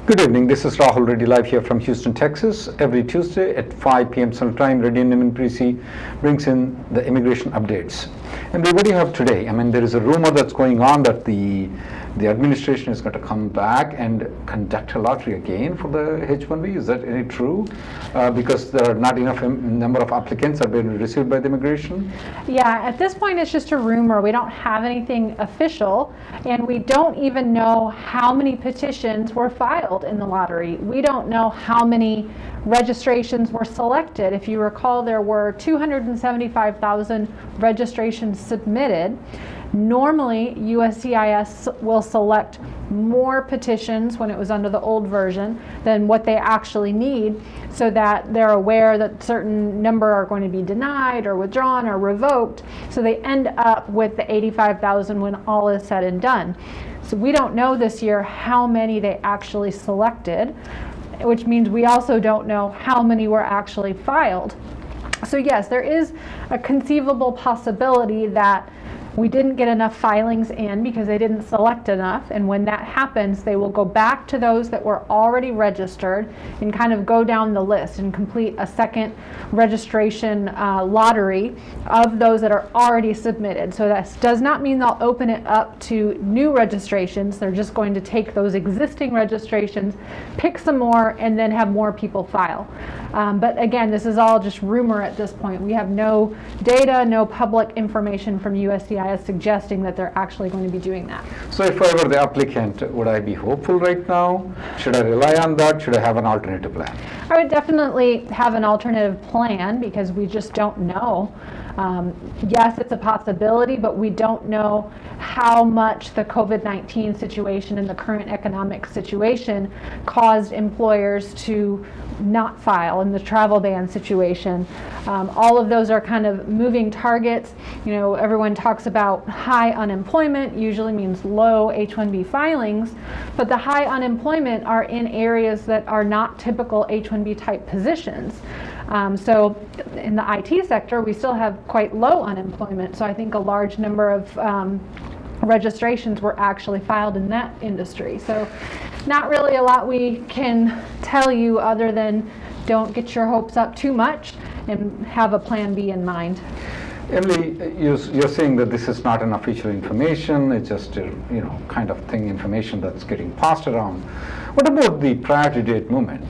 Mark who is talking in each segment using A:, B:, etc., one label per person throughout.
A: Good evening. This is Rahul Reddy live here from Houston, Texas. Every Tuesday at 5 p.m. Central Time, Reddy Neumann brings in the immigration updates. And what do you have today? I mean, there is a rumor that's going on that the administration is going to come back and conduct a lottery again for the H-1B. Is that any true? Because there are not enough number of applicants that have been received by the immigration?
B: Yeah, at this point it's just a rumor. We don't have anything official, and we don't even know how many petitions were filed in the lottery. We don't know how many registrations were selected. If you recall, there were 275,000 registrations submitted. Normally, USCIS will select more petitions when it was under the old version than what they actually need, so that they're aware that certain number are going to be denied or withdrawn or revoked, so they end up with the 85,000 when all is said and done. So we don't know this year how many they actually selected, which means we also don't know how many were actually filed. So yes, there is a conceivable possibility that we didn't get enough filings in because they didn't select enough, and when that happens, they will go back to those that were already registered and kind of go down the list and complete a second registration lottery of those that are already submitted. So that does not mean they'll open it up to new registrations. They're just going to take those existing registrations, pick some more, and then have more people file. But again, this is all just rumor at this point. We have no data, no public information from USCIS suggesting that they're actually going to be doing that.
A: So if I were the applicant, would I be hopeful right now? Should I rely on that? Should I have an alternative plan?
B: I would definitely have an alternative plan because we just don't know. Yes, it's a possibility, but we don't know how much the COVID-19 situation and the current economic situation caused employers to not file, in the travel ban situation. All of those are kind of moving targets. You know, everyone talks about high unemployment usually means low H-1B filings, but the high unemployment are in areas that are not typical H-1B type positions. So in the IT sector, we still have quite low unemployment. So I think a large number of registrations were actually filed in that industry. So not really a lot we can tell you other than don't get your hopes up too much and have a plan B in mind.
A: Emily, you're saying that this is not an official information, it's just a kind of information that's getting passed around. What about the priority date movement?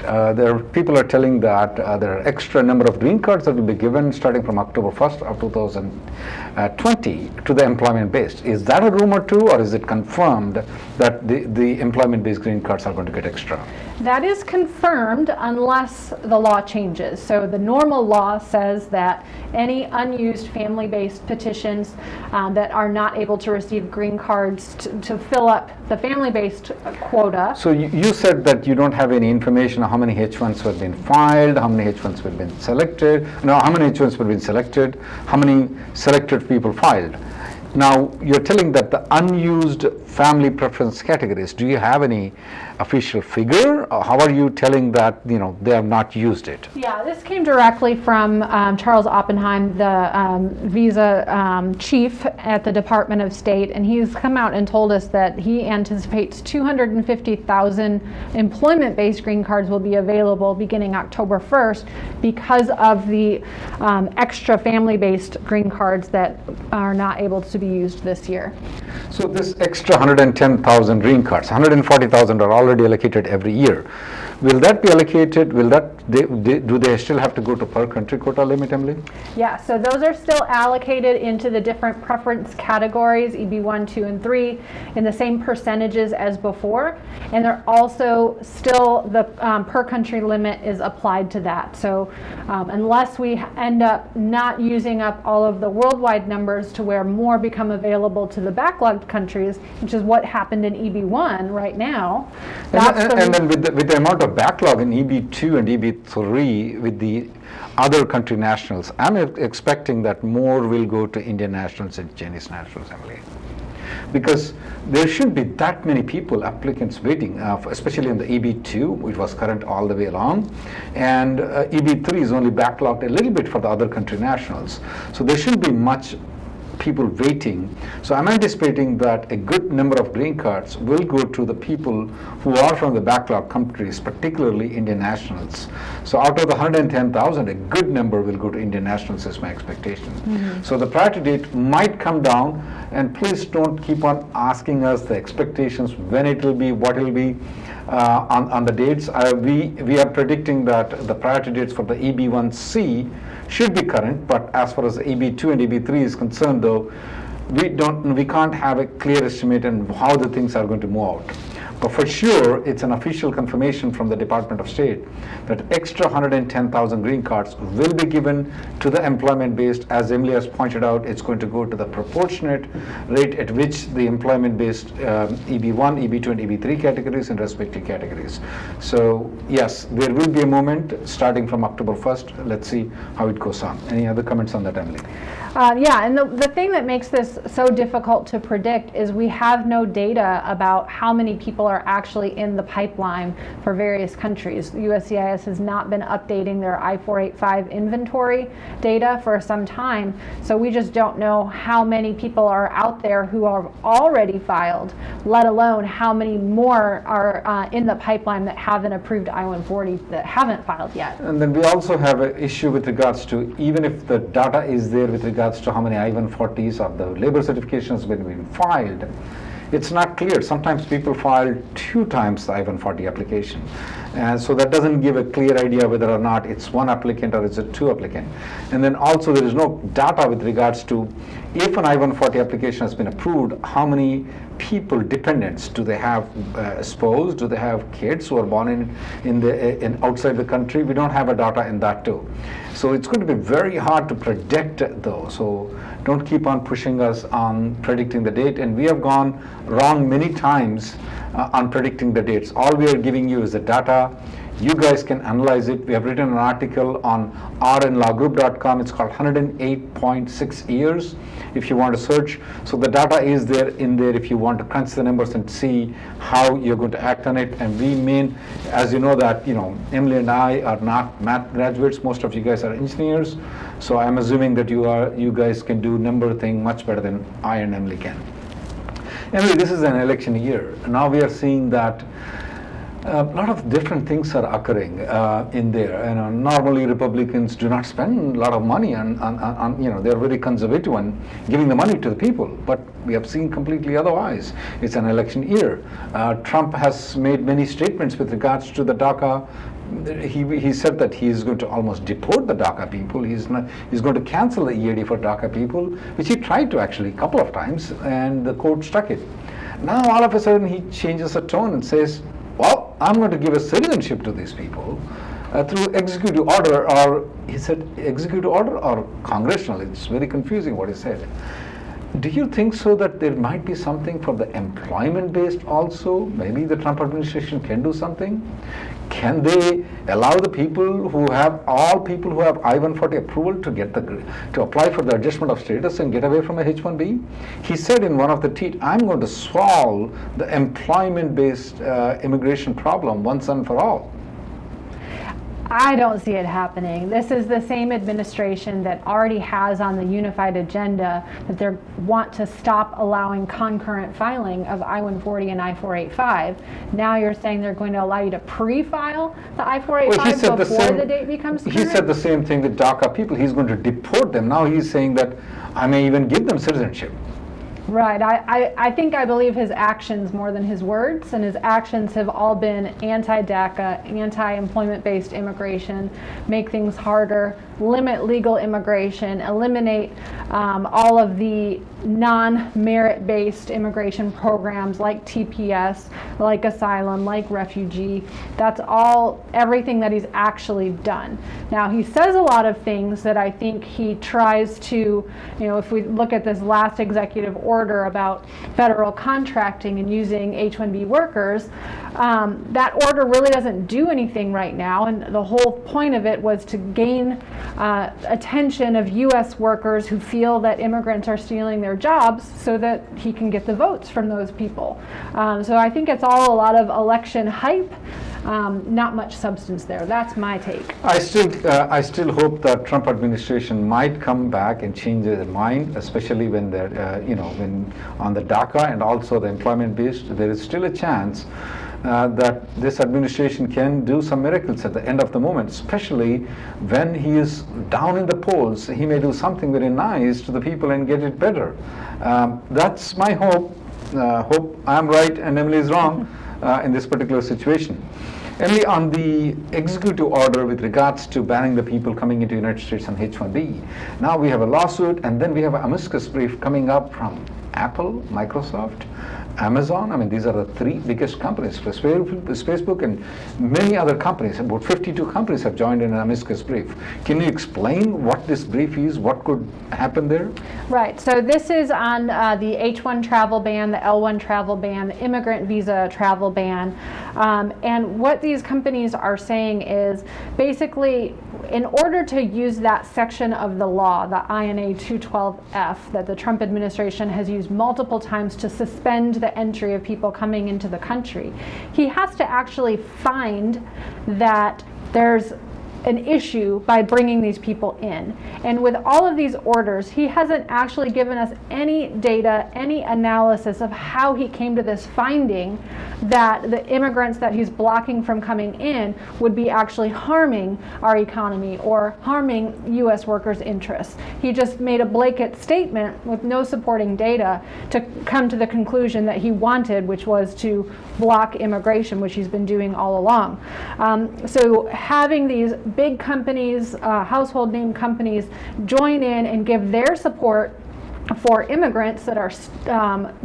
A: People are telling that there are extra number of green cards that will be given starting from October 1st of 2020 to the employment-based. Is that a rumor too, or is it confirmed that the employment-based green cards are going to get extra?
B: That is confirmed unless the law changes. So the normal law says that any unused family-based petitions that are not able to receive green cards to fill up the family-based quota.
A: So you said that you don't have any information on how many H-1s have been filed, how many H-1s have been selected, how many H-1s have been selected, how many selected people filed. Now, you're telling that the unused family preference categories, do you have any official figure? Or how are you telling that they have not used it?
B: Yeah, this came directly from Charles Oppenheim, the visa chief at the Department of State, and he's come out and told us that he anticipates 250,000 employment-based green cards will be available beginning October 1st because of the extra family-based green cards that are not able to be used this year.
A: So this extra 110,000 green cards, 140,000 are already allocated every year. Will that be allocated? Do they still have to go to per country quota limit, Emily?
B: Yeah, so those are still allocated into the different preference categories, EB 1, 2, and 3, in the same percentages as before. And they're also still, the per country limit is applied to that. So unless we end up not using up all of the worldwide numbers to where more become available to the backlogged countries, which is what happened in EB 1 right now.
A: And then with the amount of backlog in EB 2 and EB 3 with the other country nationals, I'm expecting that more will go to Indian nationals and Chinese nationals, Emily. Because there shouldn't be that many people, applicants waiting, especially in the EB2, which was current all the way along, and EB3 is only backlogged a little bit for the other country nationals. So there shouldn't be much people waiting. So I'm anticipating that a good number of green cards will go to the people who are from the backlog countries, particularly Indian nationals. So out of the 110,000, a good number will go to Indian nationals is my expectation. So the priority date might come down, and please don't keep on asking us the expectations, when it will be, what it will be. On the dates, we are predicting that the priority dates for the EB1C should be current, but as far as EB2 and EB3 is concerned, though, we can't have a clear estimate on how the things are going to move out. But for sure, it's an official confirmation from the Department of State that extra 110,000 green cards will be given to the employment-based. As Emily has pointed out, it's going to go to the proportionate rate at which the employment-based EB1, EB2, and EB3 categories in respective categories. So yes, there will be a moment starting from October 1st. Let's see how it goes on. Any other comments on that, Emily?
B: Yeah, and the thing that makes this so difficult to predict is we have no data about how many people are actually in the pipeline for various countries. USCIS has not been updating their I-485 inventory data for some time, so we just don't know how many people are out there who are already filed, let alone how many more are in the pipeline that have an approved I-140 that haven't filed yet.
A: And then we also have an issue with regards to, even if the data is there with regards to how many I-140s or the labor certifications have been filed, it's not clear. Sometimes people file 2 times the I-140 application, and so that doesn't give a clear idea whether or not it's 1 applicant or it's a 2 applicant. And then also there is no data with regards to, if an I-140 application has been approved, how many people, dependents, do they have, spouse, do they have kids who are born in outside the country? We don't have a data in that too. So it's going to be very hard to predict though. So don't keep on pushing us on predicting the date. And we have gone wrong many times on predicting the dates. All we are giving you is the data. You guys can analyze it. We have written an article on rnlawgroup.com. It's called 108.6 years if you want to search. So the data is there in there if you want to crunch the numbers and see how you're going to act on it. And we mean, as you know, that Emily and I are not math graduates. Most of you guys are engineers. So I'm assuming that you guys can do number thing much better than I and Emily can. Emily, this is an election year. Now we are seeing that a lot of different things are occurring in there. Normally Republicans do not spend a lot of money on they're very conservative on giving the money to the people, but we have seen completely otherwise. It's an election year. Trump has made many statements with regards to the DACA. He said that he is going to almost deport the DACA people. He's going to cancel the EAD for DACA people, which he tried to actually a couple of times, and the court stuck it. Now all of a sudden he changes the tone and says, well, I'm going to give a citizenship to these people through executive order, or he said executive order or congressional. It's very confusing what he said. Do you think so that there might be something for the employment-based also? Maybe the Trump administration can do something? Can they allow the people who have I-140 approval to apply for the adjustment of status and get away from a H-1B? He said in one of the tweets, I'm going to solve the employment-based immigration problem once and for all.
B: I don't see it happening. This is the same administration that already has on the unified agenda that they want to stop allowing concurrent filing of I-140 and I-485. Now you're saying they're going to allow you to pre-file the I-485 before the date becomes current?
A: He said the same thing with DACA people. He's going to deport them. Now he's saying that I may even give them citizenship.
B: Right. I think I believe his actions more than his words, and his actions have all been anti-DACA, anti-employment-based immigration, make things harder, limit legal immigration, eliminate all of the non-merit-based immigration programs like TPS, like asylum, like refugee. That's everything that he's actually done. Now, he says a lot of things that I think he tries to, if we look at this last executive order about federal contracting and using H-1B workers, that order really doesn't do anything right now, and the whole point of it was to gain attention of U.S. workers who feel that immigrants are stealing their jobs so that he can get the votes from those people. So I think it's all a lot of election hype. not much substance there. That's my take.
A: I still hope that Trump administration might come back and change their mind, especially when they're, when on the DACA and also the employment based, there is still a chance that this administration can do some miracles at the end of the moment, especially when he is down in the polls. He may do something very nice to the people and get it better. That's my hope. Hope I'm right and Emily is wrong in this particular situation. Emily, on the executive order with regards to banning the people coming into the United States on H-1B, now we have a lawsuit, and then we have an amicus brief coming up from Apple, Microsoft, Amazon. I mean, these are the three biggest companies, Facebook and many other companies. About 52 companies have joined in an amicus brief. Can you explain what this brief is, what could happen there?
B: Right, so this is on the H-1 travel ban, the L-1 travel ban, the immigrant visa travel ban. And what these companies are saying is basically, in order to use that section of the law, the INA 212F, that the Trump administration has used multiple times to suspend the entry of people coming into the country, he has to actually find that there's an issue by bringing these people in. And with all of these orders, he hasn't actually given us any data, any analysis of how he came to this finding that the immigrants that he's blocking from coming in would be actually harming our economy or harming U.S. workers' interests. He just made a blanket statement with no supporting data to come to the conclusion that he wanted, which was to block immigration, which he's been doing all along. So having these big companies, household name companies, join in and give their support for immigrants that are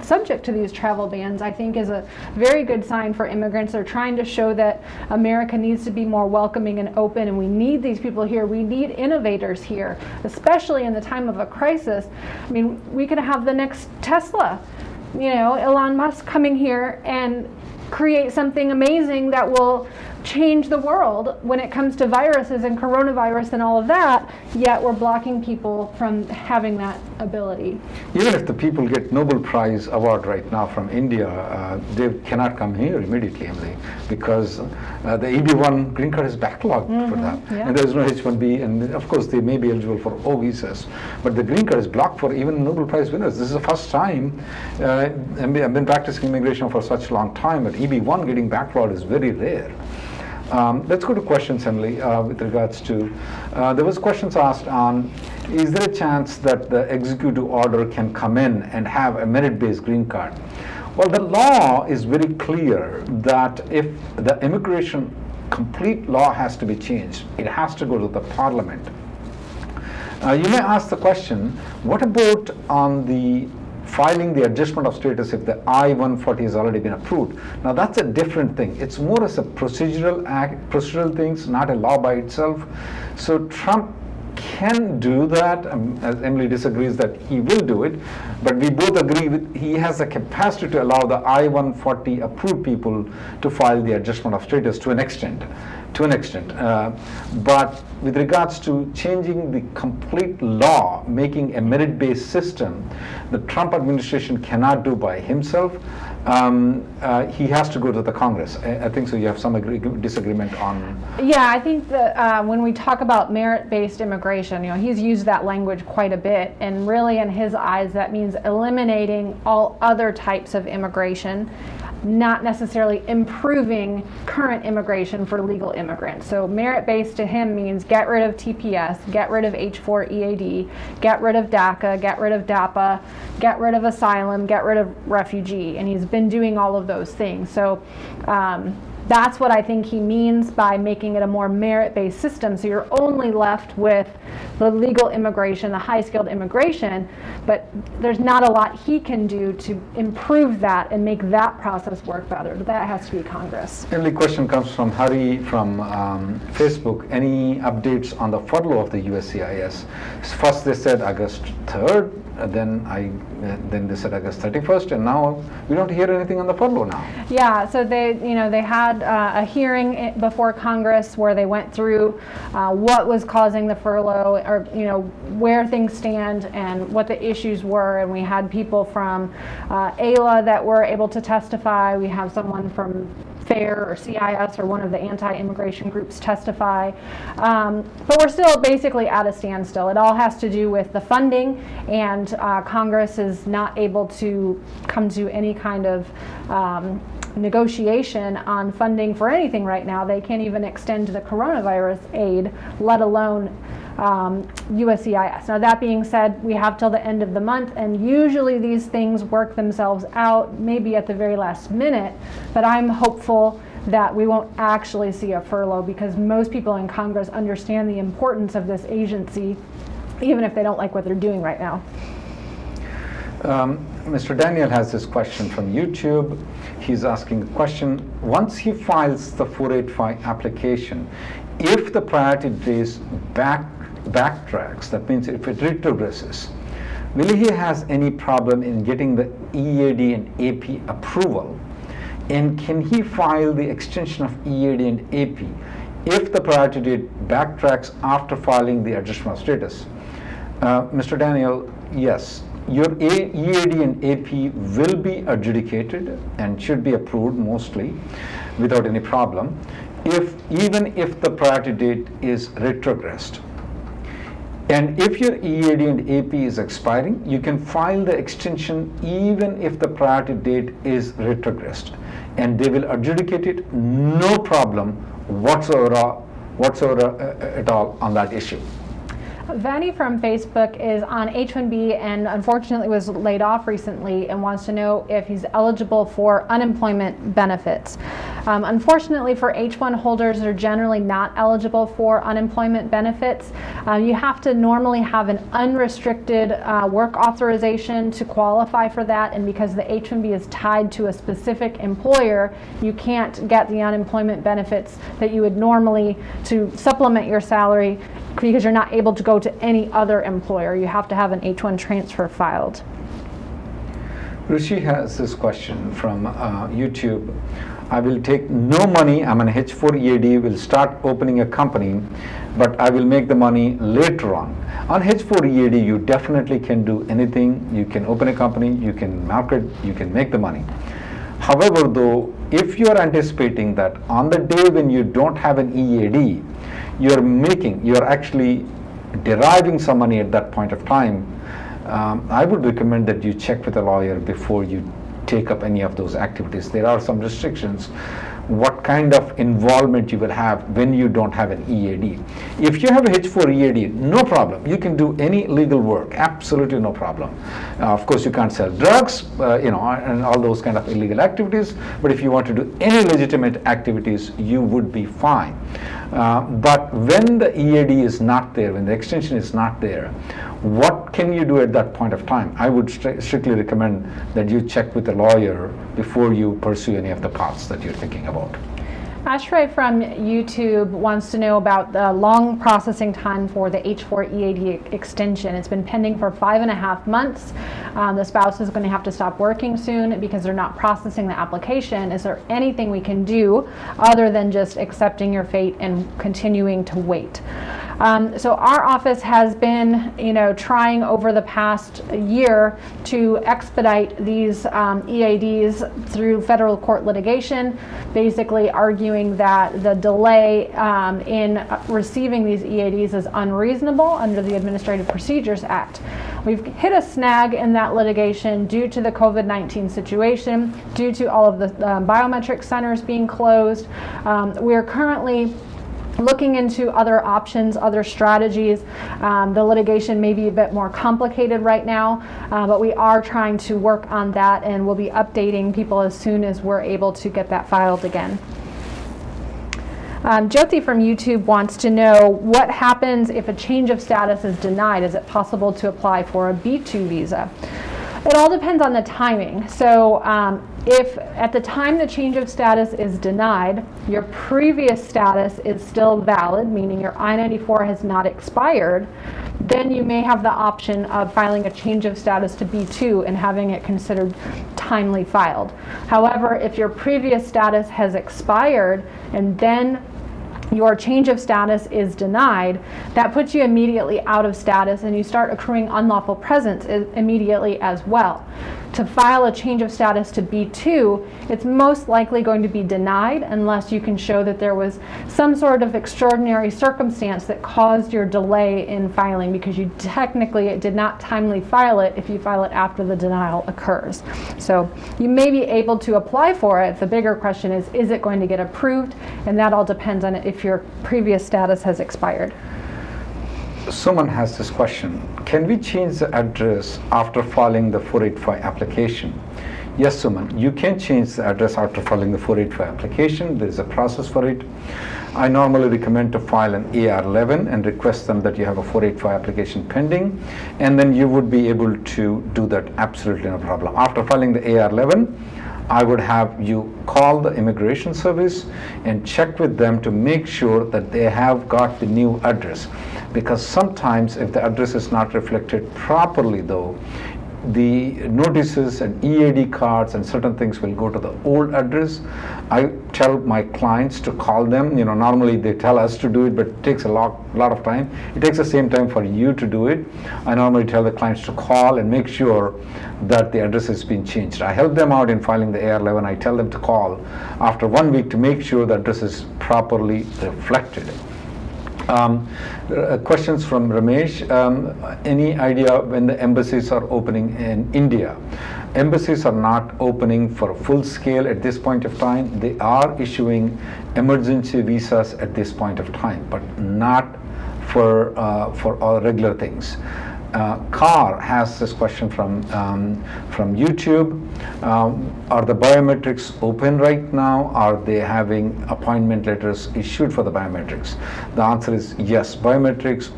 B: subject to these travel bans, I think is a very good sign for immigrants. They're trying to show that America needs to be more welcoming and open, and we need these people here. We need innovators here, especially in the time of a crisis. I mean, we could have the next Tesla, Elon Musk coming here and create something amazing that will change the world when it comes to viruses and coronavirus and all of that, yet we're blocking people from having that ability.
A: Even if the people get Nobel Prize award right now from India, they cannot come here immediately, Emily, because the EB1 green card is backlogged for that.
B: Yeah.
A: And there's no H-1B, and of course they may be eligible for O visas, but the green card is blocked for even Nobel Prize winners. This is the first time, I've been practicing immigration for such a long time, but EB1 getting backlogged is very rare. Let's go to questions, Emily, with regards to, there was questions asked on, is there a chance that the executive order can come in and have a merit-based green card? Well, the law is very clear that if the immigration complete law has to be changed, it has to go to the parliament. You may ask the question, what about on the filing the adjustment of status if the I-140 has already been approved? Now that's a different thing. It's more as a procedural things, not a law by itself. So Trump can do that. As Emily disagrees that he will do it, but we both agree with he has the capacity to allow the I-140 approved people to file the adjustment of status to an extent. But with regards to changing the complete law, making a merit-based system, the Trump administration cannot do by himself. He has to go to the Congress. I think so. You have some disagreement on.
B: Yeah, I think that when we talk about merit-based immigration, he's used that language quite a bit, and really, in his eyes, that means eliminating all other types of immigration, not necessarily improving current immigration for legal immigrants. So merit-based to him means get rid of TPS, get rid of H-4 EAD, get rid of DACA, get rid of DAPA, get rid of asylum, get rid of refugee. And he's been doing all of those things. So that's what I think he means by making it a more merit-based system. So you're only left with the legal immigration, the high-skilled immigration, but there's not a lot he can do to improve that and make that process work better. But that has to be Congress.
A: Emily, question comes from Hari from Facebook. Any updates on the furlough of the USCIS? First they said August 3rd, then they said August 31st, and now we don't hear anything on the furlough now.
B: Yeah, so they had a hearing before Congress where they went through what was causing the furlough, or where things stand and what the issues were, and we had people from AILA that were able to testify. We have someone from FAIR or CIS or one of the anti-immigration groups testify. But we're still basically at a standstill. It all has to do with the funding, and Congress is not able to come to any kind of negotiation on funding for anything right now. They can't even extend the coronavirus aid, let alone USCIS. Now, that being said, we have till the end of the month, and usually these things work themselves out, maybe at the very last minute, but I'm hopeful that we won't actually see a furlough, because most people in Congress understand the importance of this agency, even if they don't like what they're doing right now.
A: Mr. Daniel has this question from YouTube. He's asking a question: once he files the 485 application, if the priority date backtracks, that means if it retrogresses, will he has any problem in getting the EAD and AP approval? And can he file the extension of EAD and AP if the priority date backtracks after filing the adjustment of status? Mr. Daniel, yes. Your EAD and AP will be adjudicated and should be approved mostly without any problem, even if the priority date is retrogressed. And if your EAD and AP is expiring, you can file the extension even if the priority date is retrogressed, and they will adjudicate it, no problem whatsoever at all on that issue.
B: Vanny from Facebook is on H-1B and unfortunately was laid off recently and wants to know if he's eligible for unemployment benefits. Unfortunately for H-1 holders, they're generally not eligible for unemployment benefits. You have to normally have an unrestricted work authorization to qualify for that, and because the H-1B is tied to a specific employer, you can't get the unemployment benefits that you would normally to supplement your salary, because you're not able to go to any other employer. You have to have an H-1 transfer filed.
A: Rishi has this question from YouTube. I will take no money. I'm an H-4 EAD, will start opening a company, but I will make the money later on. On H-4 EAD, you definitely can do anything. You can open a company, you can market, you can make the money. However, though, if you are anticipating that on the day when you don't have an EAD, you're actually deriving some money at that point of time, I would recommend that you check with a lawyer before you take up any of those activities. There are some restrictions what kind of involvement you will have when you don't have an EAD. If you have a H-4 EAD, no problem. You can do any legal work, absolutely no problem. Of course, you can't sell drugs, and all those kind of illegal activities, but if you want to do any legitimate activities, you would be fine. But when the EAD is not there, when the extension is not there, what can you do at that point of time? I would strictly recommend that you check with a lawyer before you pursue any of the paths that you're thinking about.
B: Ashray from YouTube wants to know about the long processing time for the H-4 EAD extension. It's been pending for 5.5 months. The spouse is going to have to stop working soon because they're not processing the application. Is there anything we can do other than just accepting your fate and continuing to wait? So our office has been, trying over the past year to expedite these EADs through federal court litigation, basically arguing that the delay in receiving these EADs is unreasonable under the Administrative Procedures Act. We've hit a snag in that litigation due to the COVID-19 situation, due to all of the biometric centers being closed. We're currently looking into other options, other strategies. The litigation may be a bit more complicated right now, but we are trying to work on that, and we'll be updating people as soon as we're able to get that filed again. Jyoti from YouTube wants to know what happens if a change of status is denied. Is it possible to apply for a B2 visa? It all depends on the timing. So if at the time the change of status is denied, your previous status is still valid, meaning your I-94 has not expired, then you may have the option of filing a change of status to B2 and having it considered timely filed. However, if your previous status has expired and then your change of status is denied, that puts you immediately out of status and you start accruing unlawful presence immediately as well. to file a change of status to B2, it's most likely going to be denied unless you can show that there was some sort of extraordinary circumstance that caused your delay in filing, because you technically did not timely file it if you file it after the denial occurs. So you may be able to apply for it. The bigger question is it going to get approved? And that all depends on if your previous status has expired.
A: Someone has this question: can we change the address after filing the 485 application? Yes, Suman, you can change the address after filing the 485 application. There is a process for it. I normally recommend to file an AR11 and request them that you have a 485 application pending, and then you would be able to do that absolutely no problem. After filing the AR11, I would have you call the immigration service and check with them to make sure that they have got the new address, because sometimes if the address is not reflected properly, though, the notices and EAD cards and certain things will go to the old address. I tell my clients to call them. Normally they tell us to do it, but it takes a lot of time. It takes the same time for you to do it. I normally tell the clients to call and make sure that the address has been changed. I help them out in filing the AR11. I tell them to call after 1 week to make sure the address is properly reflected. Questions from Ramesh. Any idea when the embassies are opening in India? Embassies are not opening for full scale at this point of time. They are issuing emergency visas at this point of time, but not for all regular things. Carr has this question from YouTube. Are the biometrics open right now? Are they having appointment letters issued for the biometrics? The answer is yes. Biometrics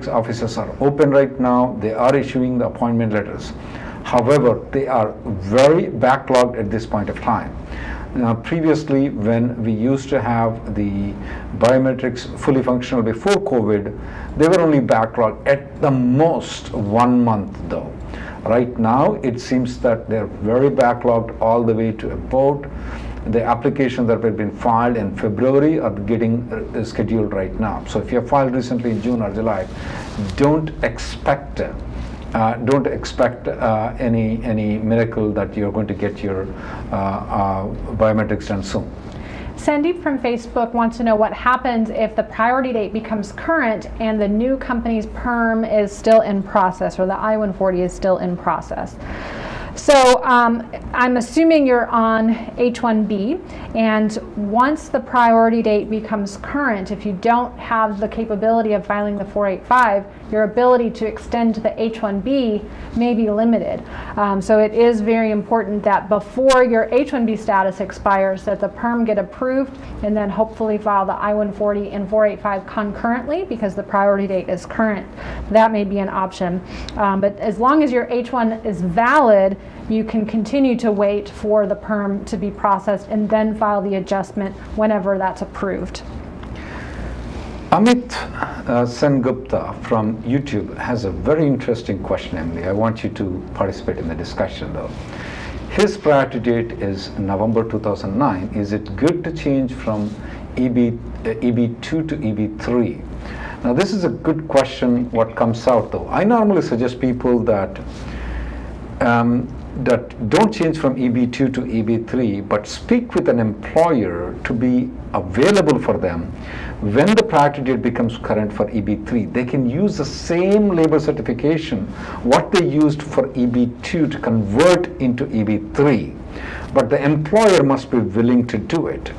A: offices are open right now. They are issuing the appointment letters. However, they are very backlogged at this point of time. Now, previously, when we used to have the biometrics fully functional before COVID, they were only backlogged at the most 1 month, though. Right now, it seems that they're very backlogged all the way to about the applications that have been filed in February are getting scheduled right now. So if you have filed recently in June or July, don't expect any miracle that you're going to get your biometrics done soon.
B: Sandeep from Facebook wants to know what happens if the priority date becomes current and the new company's PERM is still in process, or the I-140 is still in process. So I'm assuming you're on H-1B, and once the priority date becomes current, if you don't have the capability of filing the 485, your ability to extend to the H-1B may be limited. So it is very important that before your H-1B status expires, that the PERM get approved, and then hopefully file the I-140 and 485 concurrently, because the priority date is current. That may be an option. But as long as your H-1 is valid, you can continue to wait for the PERM to be processed and then file the adjustment whenever that's approved.
A: Amit Sengupta from YouTube has a very interesting question, Emily. I want you to participate in the discussion, though. His priority date is November 2009. Is it good to change from EB2 to EB3? Now, this is a good question, what comes out, though. I normally suggest people that don't change from EB2 to EB3, but speak with an employer to be available for them when the priority date becomes current for EB3. They can use the same labor certification, what they used for EB2, to convert into EB3, but the employer must be willing to do it.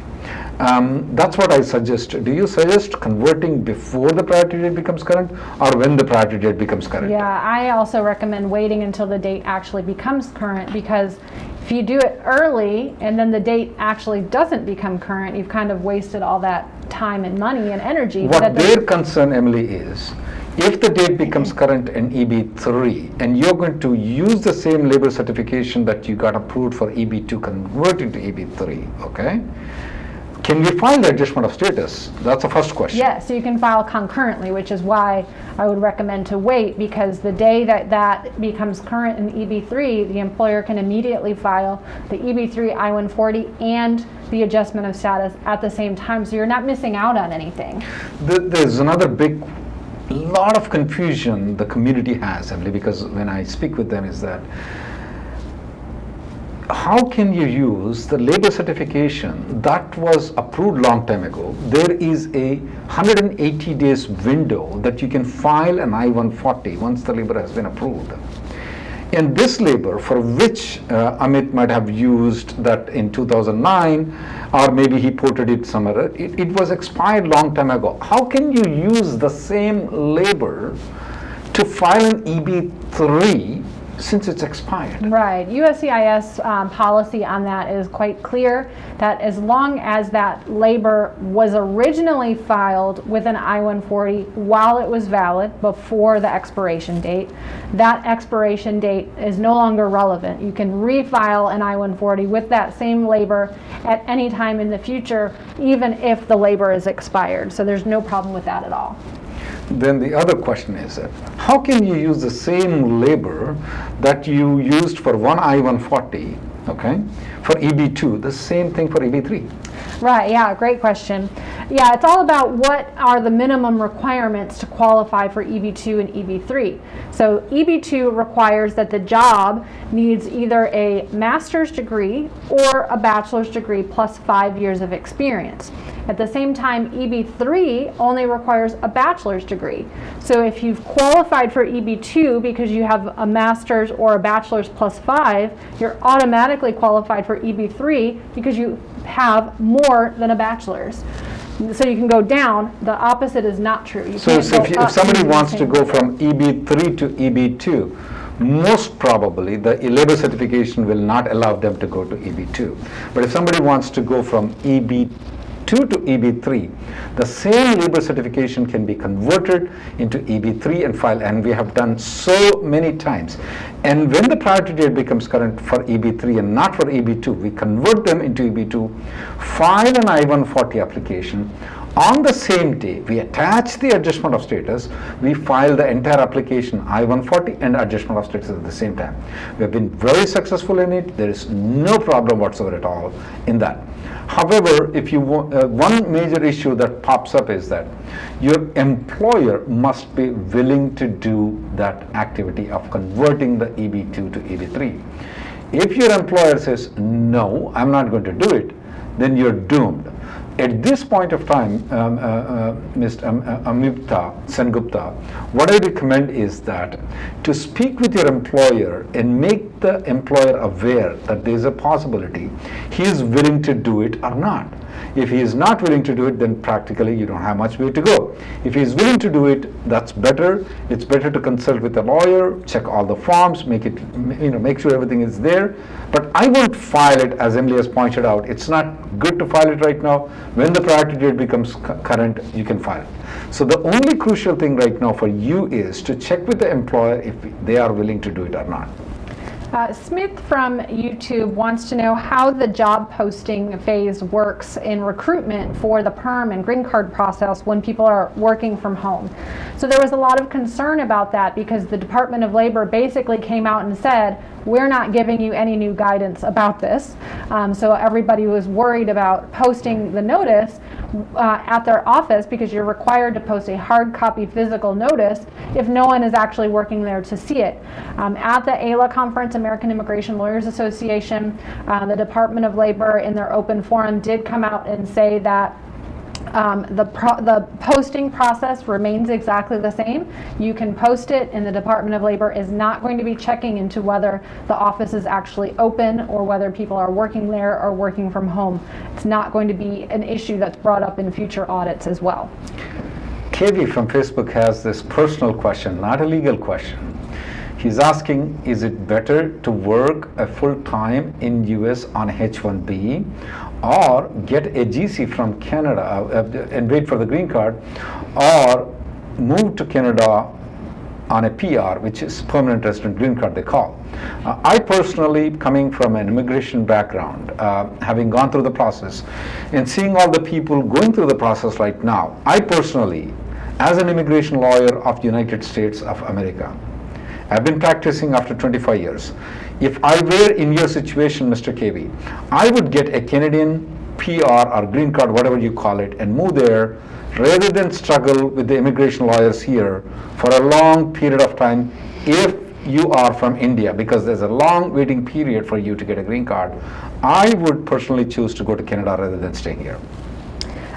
A: That's what I suggest. Do you suggest converting before the priority date becomes current, or when the priority date becomes current?
B: Yeah, I also recommend waiting until the date actually becomes current, because if you do it early and then the date actually doesn't become current, you've kind of wasted all that time and money and energy.
A: What their concern, Emily, is if the date becomes current in EB3 and you're going to use the same labor certification that you got approved for EB2, convert into EB3, okay? Can we file the adjustment of status? That's the first question.
B: Yes, so you can file concurrently, which is why I would recommend to wait, because the day that becomes current in EB3, the employer can immediately file the EB3 I-140 and the adjustment of status at the same time, so you're not missing out on anything.
A: There's another big a lot of confusion the community has, Emily, because when I speak with them is that how can you use the labor certification that was approved long time ago? There is a 180 days window that you can file an I-140 once the labor has been approved. And this labor, for which Amit might have used that in 2009, or maybe he ported it somewhere, it was expired long time ago. How can you use the same labor to file an EB-3 since it's expired?
B: Right. USCIS policy on that is quite clear, that as long as that labor was originally filed with an I-140 while it was valid before the expiration date, that expiration date is no longer relevant. You can refile an I-140 with that same labor at any time in the future, even if the labor is expired. So there's no problem with that at all.
A: Then the other question is that how can you use the same labor that you used for one I-140, okay, for EB2, the same thing for EB3?
B: Right, yeah, great question. Yeah, it's all about what are the minimum requirements to qualify for EB2 and EB3. So EB2 requires that the job needs either a master's degree or a bachelor's degree plus 5 years of experience. At the same time, EB3 only requires a bachelor's degree. So if you've qualified for EB2 because you have a master's or a bachelor's plus 5, you're automatically qualified for EB3 because you have more than a bachelor's. So you can go down. The opposite is not true. You
A: So
B: can't go
A: if
B: up
A: somebody
B: using the
A: wants to
B: same
A: go
B: labor.
A: from EB3 to EB2, most probably the labor certification will not allow them to go to EB2. But if somebody wants to go from EB2 to EB3, the same labor certification can be converted into EB3 and file, and we have done so many times. And when the priority date becomes current for EB3 and not for EB2, we convert them into EB2, file an I-140 application. On the same day, we attach the adjustment of status, we file the entire application I-140 and adjustment of status at the same time. We have been very successful in it. There is no problem whatsoever at all in that. However, if you one major issue that pops up is that your employer must be willing to do that activity of converting the EB2 to EB3. If your employer says, no, I'm not going to do it, then you're doomed. At this point of time, Mr. Amita Sengupta, what I recommend is that to speak with your employer and make the employer aware that there is a possibility he is willing to do it or not. If he is not willing to do it, then practically you don't have much way to go. If he is willing to do it, that's better. It's better to consult with a lawyer, check all the forms, make sure everything is there. But I won't file it, as Emily has pointed out. It's not good to file it right now. When the priority date becomes current, you can file it. So the only crucial thing right now for you is to check with the employer if they are willing to do it or not.
B: Smith from YouTube wants to know how the job posting phase works in recruitment for the PERM and green card process when people are working from home. So there was a lot of concern about that because the Department of Labor basically came out and said, we're not giving you any new guidance about this. So everybody was worried about posting the notice at their office because you're required to post a hard copy physical notice if no one is actually working there to see it. At the AILA conference, American Immigration Lawyers Association, the Department of Labor in their open forum did come out and say that the posting process remains exactly the same. You can post it, and the Department of Labor is not going to be checking into whether the office is actually open or whether people are working there or working from home. It's not going to be an issue that's brought up in future audits as well.
A: KV from Facebook has this personal question, not a legal question. He's asking, is it better to work a full time in US on H-1B or get a GC from Canada and wait for the green card, or move to Canada on a PR, which is permanent resident green card they call. I personally, coming from an immigration background, having gone through the process and seeing all the people going through the process right now, I personally, as an immigration lawyer of the United States of America, I've been practicing after 25 years. If I were in your situation, Mr. KV, I would get a Canadian PR or green card, whatever you call it, and move there rather than struggle with the immigration lawyers here for a long period of time if you are from India, because there's a long waiting period for you to get a green card, I would personally choose to go to Canada rather than staying here.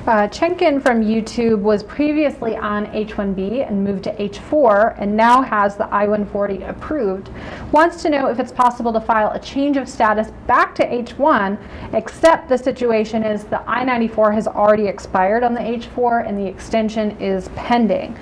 B: Chenkin from YouTube was previously on H-1B and moved to H-4 and now has the I-140 approved. Wants to know if it's possible to file a change of status back to H-1, except the situation is the I-94 has already expired on the H-4 and the extension is pending.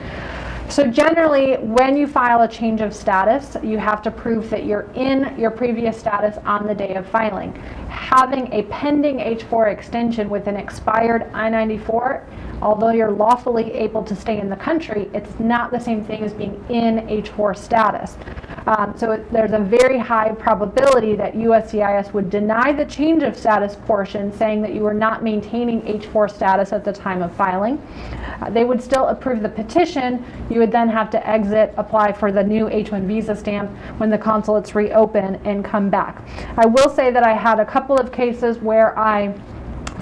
B: So generally, when you file a change of status, you have to prove that you're in your previous status on the day of filing. Having a pending H-4 extension with an expired I-94, although you're lawfully able to stay in the country, it's not the same thing as being in H-4 status. So there's a very high probability that USCIS would deny the change of status portion, saying that you were not maintaining H-4 status at the time of filing. They would still approve the petition. You would then have to exit, apply for the new H-1 visa stamp when the consulates reopen and come back. I will say that I had a couple of cases where I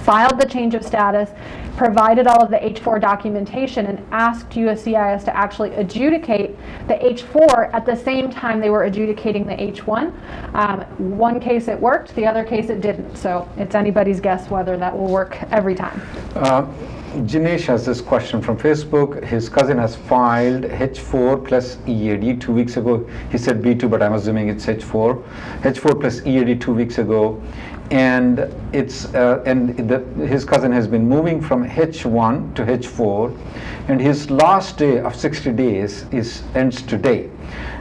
B: filed the change of status, provided all of the H-4 documentation, and asked USCIS to actually adjudicate the H-4 at the same time they were adjudicating the H-1. One case it worked, the other case it didn't. So it's anybody's guess whether that will work every time.
A: Jinesh has this question from Facebook. His cousin has filed H-4 plus EAD 2 weeks ago. He said B2, but I'm assuming it's H-4. H-4 plus EAD 2 weeks ago. And his cousin has been moving from H1 to H4, and his last day of 60 days ends today.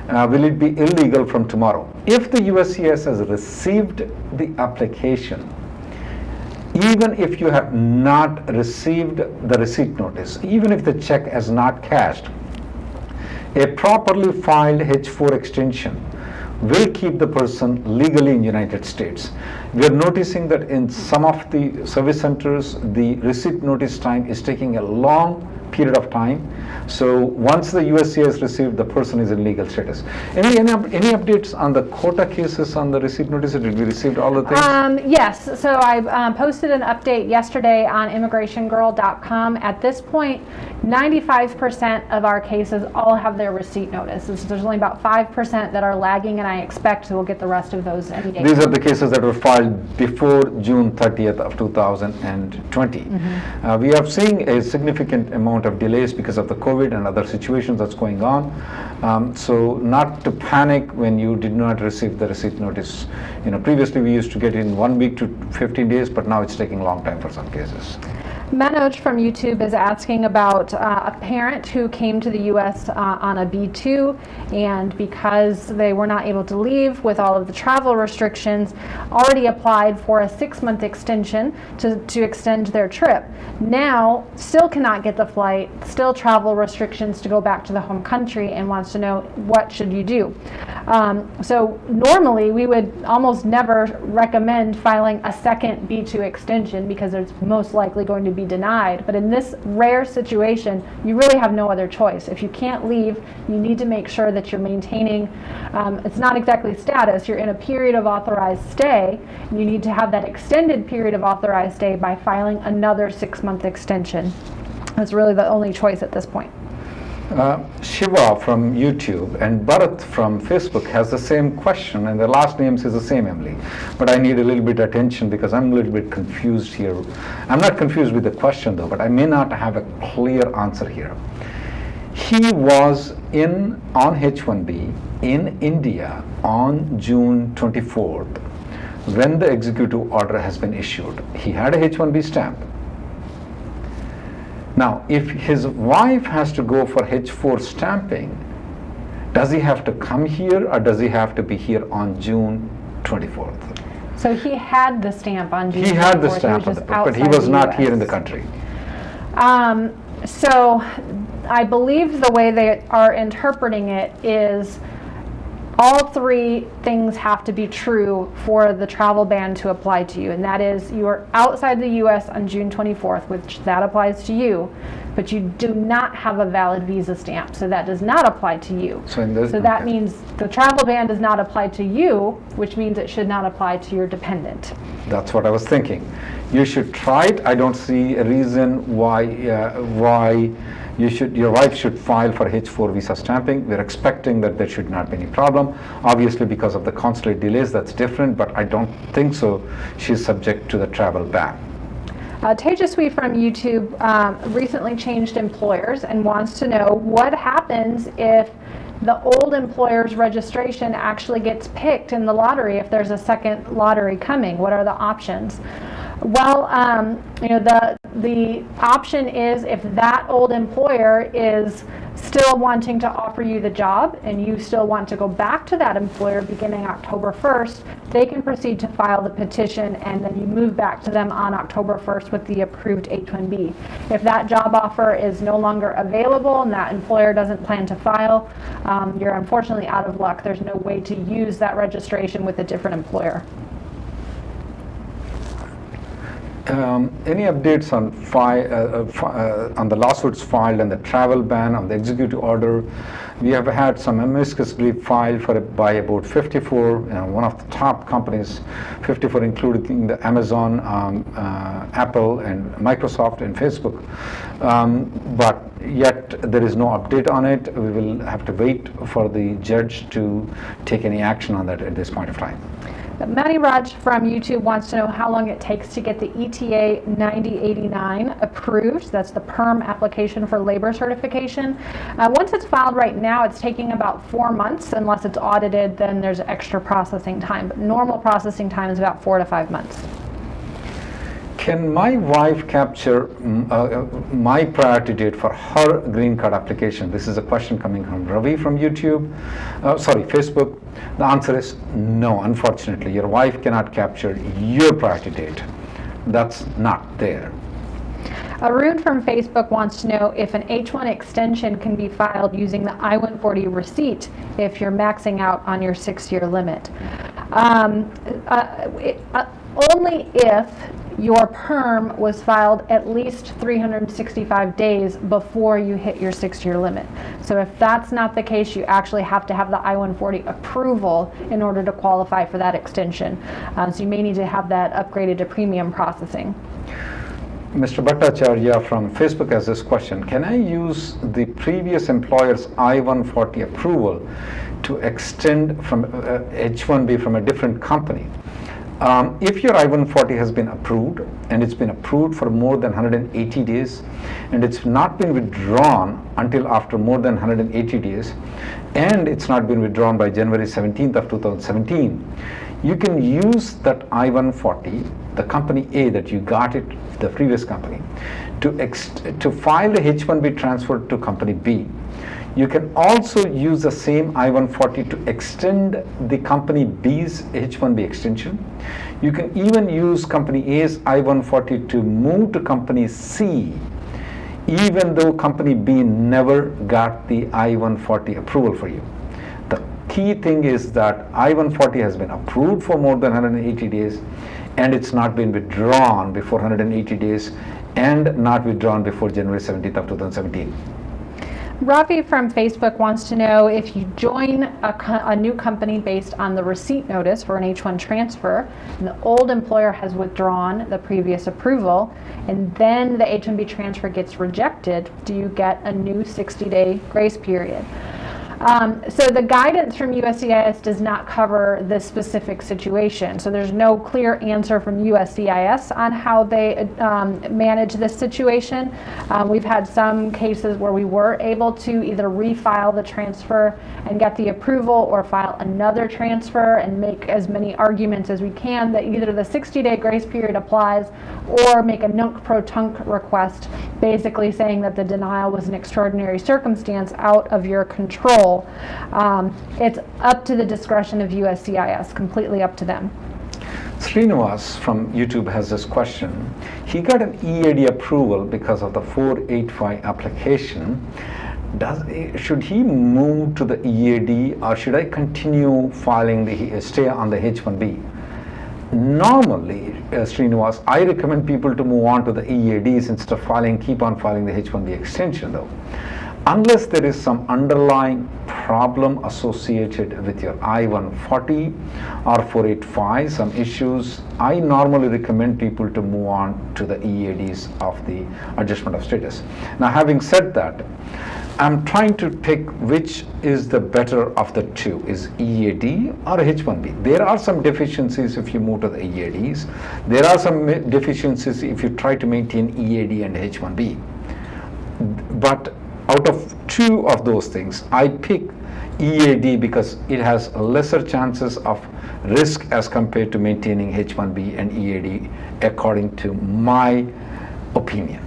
A: Will it be illegal from tomorrow? If the USCIS has received the application, even if you have not received the receipt notice, even if the check has not cashed, a properly filed H4 extension will keep the person legally in United States. We are noticing that in some of the service centers, the receipt notice time is taking a long period of time. So once the USCIS has received, the person is in legal status. Any updates on the quota cases on the receipt notice? Did we receive all the things?
B: Yes, so I posted an update yesterday on immigrationgirl.com. At this point, 95% of our cases all have their receipt notices. There's only about 5% that are lagging, and I expect we'll get the rest of those any day.
A: These are the cases that were filed before June 30th of 2020. Mm-hmm. We are seeing a significant amount of delays because of the COVID and other situations that's going on. So not to panic when you did not receive the receipt notice. Previously we used to get in 1 week to 15 days, but now it's taking a long time for some cases.
B: Manoj from YouTube is asking about a parent who came to the U.S. On a B2, and because they were not able to leave with all of the travel restrictions, already applied for a 6-month extension to extend their trip. Now, still cannot get the flight, still travel restrictions to go back to the home country, and wants to know what should you do. So normally we would almost never recommend filing a second B2 extension because it's most likely going to be denied, but in this rare situation you really have no other choice. If you can't leave, you need to make sure that you're maintaining, it's not exactly status, you're in a period of authorized stay. You need to have that extended period of authorized stay by filing another 6-month extension. That's really the only choice at this point.
A: Shiva from YouTube and Bharat from Facebook has the same question, and their last names is the same, Emily. But I need a little bit of attention because I'm a little bit confused here. I'm not confused with the question though, but I may not have a clear answer here. He was on H-1B in India on June 24th when the executive order has been issued. He had a H-1B stamp. Now, if his wife has to go for H-4 stamping, does he have to come here or does he have to be here on June 24th?
B: So he had the stamp on June 24th.
A: He had the stamp, but he was not here in the country.
B: So I believe the way they are interpreting it is all 3 things have to be true for the travel ban to apply to you, and that is you are outside the U.S. on June 24th, which that applies to you, but you do not have a valid visa stamp, so that does not apply to you.
A: So
B: That means the travel ban does not apply to you, which means it should not apply to your dependent.
A: That's what I was thinking. You should try it. I don't see a reason why your wife should file for H-4 visa stamping. We're expecting that there should not be any problem. Obviously, because of the consulate delays, that's different, but I don't think so. She's subject to the travel ban.
B: Tejaswi from YouTube recently changed employers and wants to know what happens if the old employer's registration actually gets picked in the lottery if there's a second lottery coming. What are the options? Well, the option is if that old employer is still wanting to offer you the job and you still want to go back to that employer beginning October 1st, they can proceed to file the petition and then you move back to them on October 1st with the approved H-1B. If that job offer is no longer available and that employer doesn't plan to file, you're unfortunately out of luck. There's no way to use that registration with a different employer.
A: Any updates on the lawsuits filed and the travel ban, on the executive order? We have had some amicus brief filed by about 54, one of the top companies, 54 including the Amazon, Apple, and Microsoft and Facebook. But yet there is no update on it. We will have to wait for the judge to take any action on that at this point of time.
B: Mani Raj from YouTube wants to know how long it takes to get the ETA 9089 approved. That's the PERM application for labor certification. Once it's filed right now, it's taking about 4 months. Unless it's audited, then there's extra processing time. But normal processing time is about 4 to 5 months.
A: Can my wife capture my priority date for her green card application? This is a question coming from Ravi from Facebook. The answer is no, unfortunately. Your wife cannot capture your priority date. That's not there.
B: Arun from Facebook wants to know if an H-1 extension can be filed using the I-140 receipt if you're maxing out on your 6-year limit. Only if your PERM was filed at least 365 days before you hit your 6-year limit. So if that's not the case, you actually have to have the I-140 approval in order to qualify for that extension. So you may need to have that upgraded to premium processing.
A: Mr. Bhattacharya from Facebook has this question. Can I use the previous employer's I-140 approval to extend from H-1B from a different company? If your I-140 has been approved, and it's been approved for more than 180 days, and it's not been withdrawn until after more than 180 days, and it's not been withdrawn by January 17th of 2017, you can use that I-140, the company A that you got it, the previous company, to file the H-1B transfer to company B. You can also use the same I-140 to extend the company B's H-1B extension. You can even use company A's I-140 to move to company C, even though company B never got the I-140 approval for you. The key thing is that I-140 has been approved for more than 180 days, and it's not been withdrawn before 180 days, and not withdrawn before January 17th of 2017.
B: Rafi from Facebook wants to know if you join a new company based on the receipt notice for an H-1 transfer, and the old employer has withdrawn the previous approval, and then the H-1B transfer gets rejected, do you get a new 60-day grace period? So the guidance from USCIS does not cover this specific situation. So there's no clear answer from USCIS on how they manage this situation. We've had some cases where we were able to either refile the transfer and get the approval, or file another transfer and make as many arguments as we can that either the 60-day grace period applies, or make a nunc-pro-tunc request, basically saying that the denial was an extraordinary circumstance out of your control. It's up to the discretion of USCIS, completely up to them.
A: Srinivas from YouTube has this question. He got an EAD approval because of the 485 application. Should he move to the EAD, or should I continue filing stay on the H-1B? Normally, Srinivas, I recommend people to move on to the EADs instead of keep on filing the H-1B extension though. Unless there is some underlying problem associated with your I-140 or 485, some issues, I normally recommend people to move on to the EADs of the adjustment of status. Now, having said that, I'm trying to pick which is the better of the two, is EAD or H-1B. There are some deficiencies if you move to the EADs. There are some deficiencies if you try to maintain EAD and H-1B. But out of two of those things, I pick EAD because it has lesser chances of risk as compared to maintaining H-1B and EAD, according to my opinion.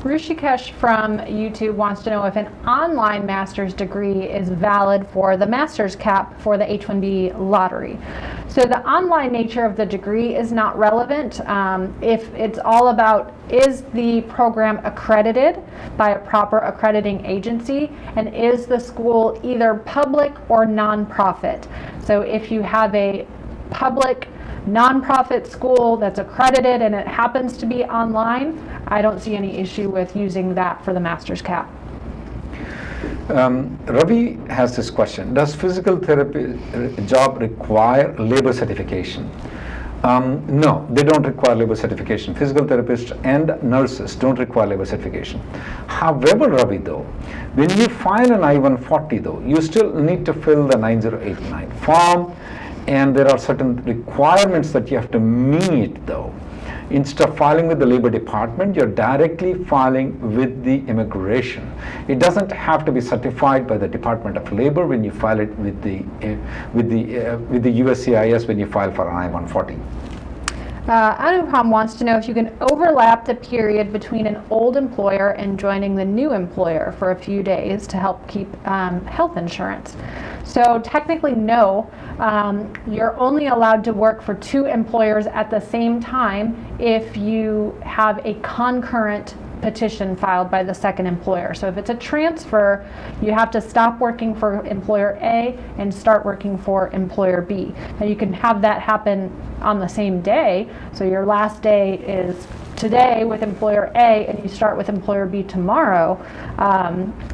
B: Rushikesh from YouTube wants to know if an online master's degree is valid for the master's cap for the H-1B lottery. So the online nature of the degree is not relevant. If it's all about, is the program accredited by a proper accrediting agency, and is the school either public or nonprofit? So if you have a public nonprofit school that's accredited and it happens to be online, I don't see any issue with using that for the master's cap.
A: Ravi has this question: does physical therapy job require labor certification? No, they don't require labor certification. Physical therapists and nurses don't require labor certification. However, Ravi, though, when you file an I-140, though, you still need to fill the 9089 form, and there are certain requirements that you have to meet, though. Instead of filing with the Labor Department, you're directly filing with the immigration. It doesn't have to be certified by the Department of Labor when you file it with the USCIS when you file for an I-140.
B: Anupam wants to know if you can overlap the period between an old employer and joining the new employer for a few days to help keep health insurance. So technically, no. You're only allowed to work for two employers at the same time if you have a concurrent petition filed by the second employer. So if it's a transfer, you have to stop working for employer A and start working for employer B. Now you can have that happen on the same day. So your last day is today with employer A and you start with employer B tomorrow,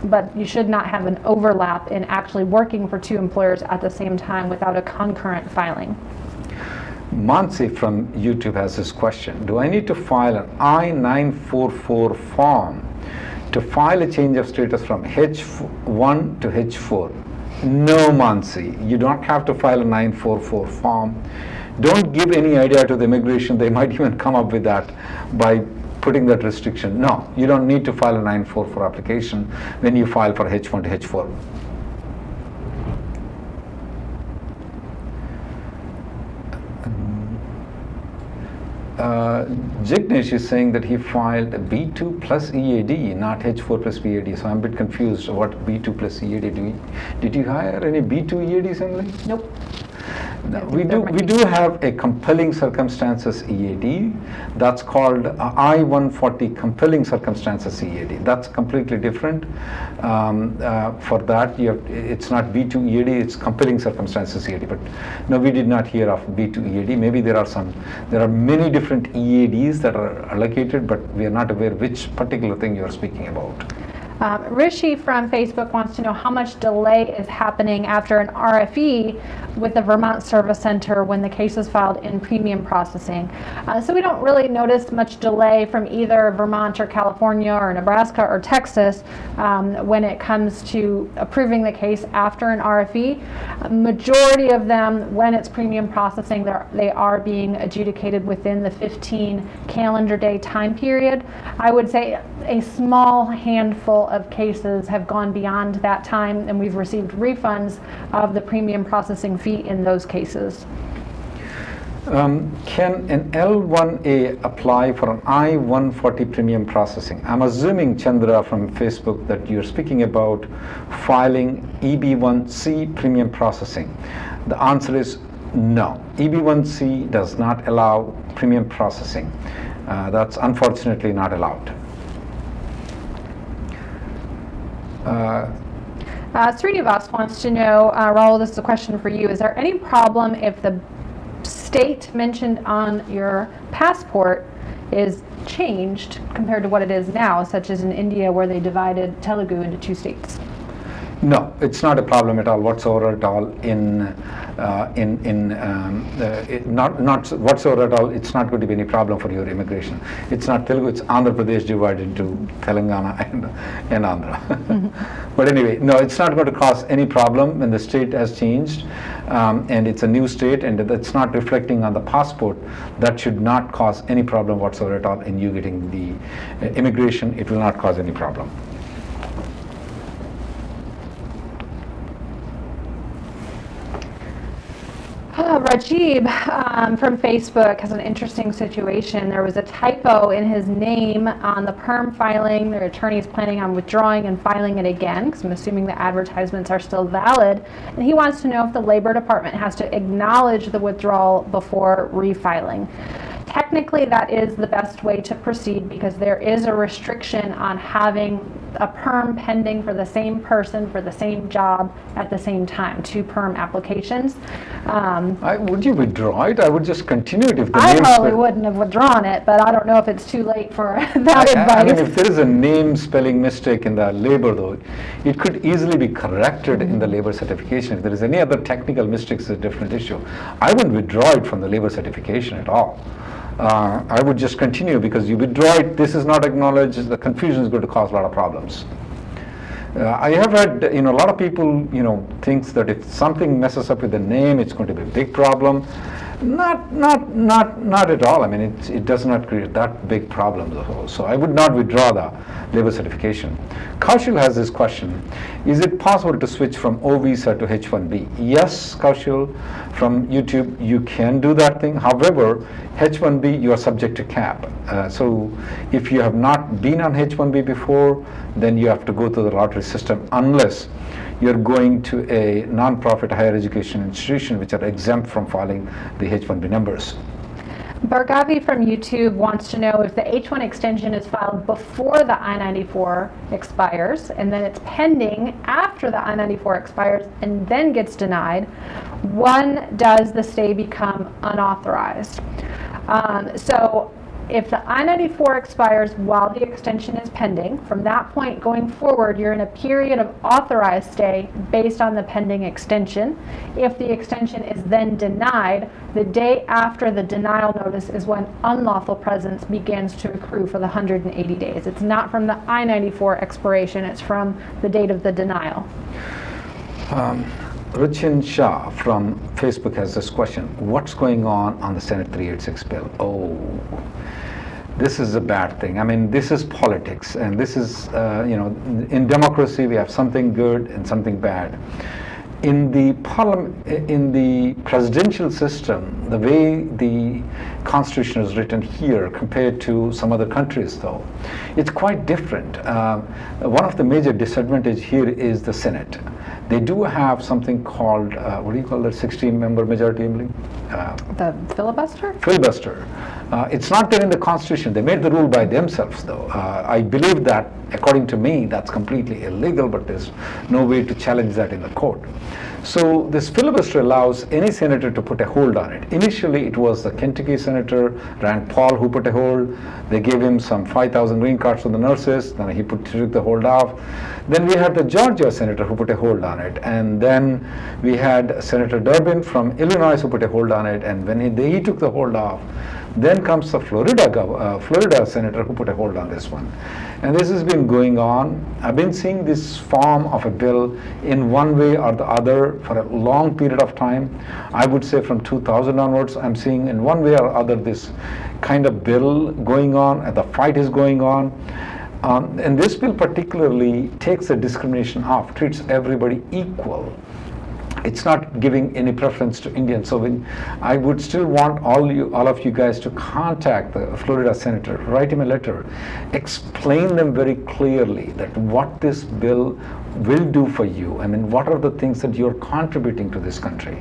B: but you should not have an overlap in actually working for two employers at the same time without a concurrent filing.
A: Mansi from YouTube has this question: do I need to file an I-944 form to file a change of status from H1 to H4? No, Mansi, you don't have to file a 944 form. Don't give any idea to the immigration. They might even come up with that by putting that restriction. No, you don't need to file a 944 application when you file for H1 to H4. Jignesh is saying that he filed B2 plus EAD, not H4 plus EAD. So I'm a bit confused what B2 plus EAD. Did you hire any B2 EADs, Emily?
B: Nope.
A: No, we do have a compelling circumstances EAD. That's called I-140 compelling circumstances EAD. That's completely different. For that, it's not B2 EAD, it's compelling circumstances EAD. But no, we did not hear of B2 EAD. Maybe there are many different EADs that are allocated, but we are not aware which particular thing you are speaking about.
B: Rishi from Facebook wants to know how much delay is happening after an RFE with the Vermont Service Center when the case is filed in premium processing. So we don't really notice much delay from either Vermont or California or Nebraska or Texas when it comes to approving the case after an RFE. Majority of them, when it's premium processing, they are being adjudicated within the 15 calendar day time period. I would say a small handful of cases have gone beyond that time, and we've received refunds of the premium processing fee in those cases.
A: Can an L1A apply for an I-140 premium processing? I'm assuming, Chandra from Facebook, that you're speaking about filing EB1C premium processing. The answer is no. EB1C does not allow premium processing. That's unfortunately not allowed. Srinivas
B: wants to know, Rahul, this is a question for you. Is there any problem if the state mentioned on your passport is changed compared to what it is now, such as in India where they divided Telugu into 2 states?
A: No, it's not a problem at all whatsoever at all not whatsoever at all. It's not going to be any problem for your immigration. It's not Telugu, it's Andhra Pradesh divided into Telangana and Andhra. But anyway, no, it's not going to cause any problem when the state has changed, and it's a new state and it's not reflecting on the passport. That should not cause any problem whatsoever at all in you getting the immigration. It will not cause any problem.
B: Rajib from Facebook has an interesting situation. There was a typo in his name on the PERM filing. Their attorney is planning on withdrawing and filing it again, because I'm assuming the advertisements are still valid. And he wants to know if the Labor Department has to acknowledge the withdrawal before refiling. Technically, that is the best way to proceed because there is a restriction on having a PERM pending for the same person for the same job at the same time, 2 PERM applications.
A: Would you withdraw it? I would just continue it if the
B: I
A: name
B: probably wouldn't have withdrawn it, but I don't know if it's too late for that advice.
A: I mean, if there is a name spelling mistake in the labor, though, it could easily be corrected in the labor certification. If there is any other technical mistakes, it's a different issue. I wouldn't withdraw it from the labor certification at all. I would just continue because you withdraw it, this is not acknowledged, the confusion is going to cause a lot of problems. I have had, a lot of people, thinks that if something messes up with the name, it's going to be a big problem. Not at all. I mean, it does not create that big problems at all. So I would not withdraw the labor certification. Kaushal has this question: is it possible to switch from O visa to H-1B? Yes, Kaushal, from YouTube, you can do that thing. However, H-1B, you are subject to cap. So if you have not been on H-1B before, then you have to go through the lottery system unless you're going to a non-profit higher education institution which are exempt from filing the H-1B numbers.
B: Bhargavi from YouTube wants to know if the H-1 extension is filed before the I-94 expires and then it's pending after the I-94 expires and then gets denied, when does the stay become unauthorized? So if the I-94 expires while the extension is pending, from that point going forward, you're in a period of authorized stay based on the pending extension. If the extension is then denied, the day after the denial notice is when unlawful presence begins to accrue for the 180 days. It's not from the I-94 expiration, it's from the date of the denial.
A: Richin Shah from Facebook has this question: what's going on the Senate 386 bill? Oh, this is a bad thing. I mean, this is politics, and this is, in democracy we have something good and something bad. In the presidential system, the way the Constitution is written here compared to some other countries, though, it's quite different. One of the major disadvantages here is the Senate. They do have something called, what do you call that, 16-member majority, Emily?
B: The filibuster?
A: Filibuster. It's not there in the Constitution. They made the rule by themselves, though. I believe that, according to me, that's completely illegal, but there's no way to challenge that in the court. So this filibuster allows any senator to put a hold on it. Initially, it was the Kentucky Senator Rand Paul who put a hold. They gave him some 5,000 green cards for the nurses. Then he took the hold off. Then we had the Georgia Senator who put a hold on it. And then we had Senator Durbin from Illinois who put a hold on it. And when he took the hold off, then comes the Florida Senator who put a hold on this one. And this has been going on. I've been seeing this form of a bill in one way or the other for a long period of time. I would say from 2000 onwards, I'm seeing in one way or other this kind of bill going on, and the fight is going on. And this bill particularly takes the discrimination off, treats everybody equal. It's not giving any preference to Indians. So I would still want all of you guys to contact the Florida Senator, write him a letter, explain them very clearly that what this bill will do for you. I mean, what are the things that you're contributing to this country?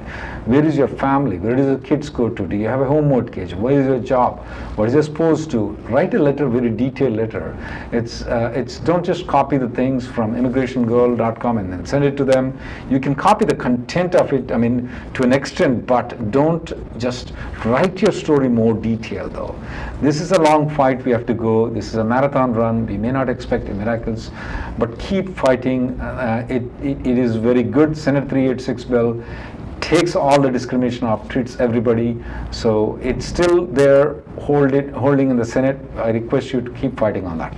A: Where is your family? Where do your kids go to? Do you have a home mortgage? Where is your job? What is your spouse to? Write a letter, very detailed letter. It's don't just copy the things from immigrationgirl.com and then send it to them. You can copy the content of it, I mean, to an extent, but don't just write your story more detailed though. This is a long fight we have to go. This is a marathon run. We may not expect miracles, but keep fighting. It is very good. Senate 386 bill takes all the discrimination off, treats everybody. So it's still there, holding in the Senate. I request you to keep fighting on that.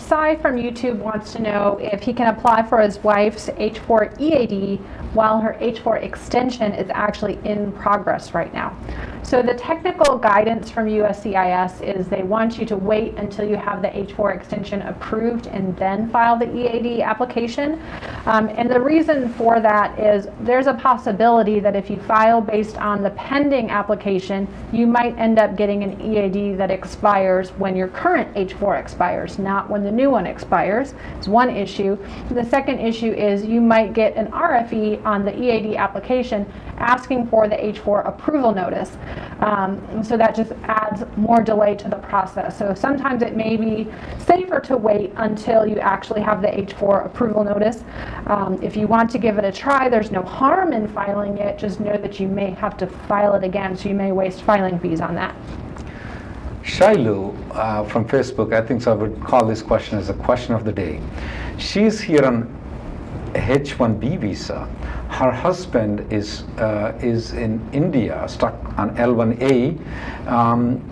B: Sai from YouTube wants to know if he can apply for his wife's H-4 EAD while her H-4 extension is actually in progress right now. So the technical guidance from USCIS is they want you to wait until you have the H-4 extension approved and then file the EAD application. And the reason for that is there's a possibility that if you file based on the pending application, you might end up getting an EAD that expires when your current H-4 expires, not when the new one expires. It's one issue. The second issue is you might get an RFE on the EAD application asking for the H-4 approval notice. So that just adds more delay to the process. So sometimes it may be safer to wait until you actually have the H-4 approval notice. If you want to give it a try, there's no harm in filing it. Just know that you may have to file it again, so you may waste filing fees on that.
A: Shailu from Facebook, I think so I would call this question as a question of the day. She's here on H-1B visa. Her husband is in India, stuck on L1A,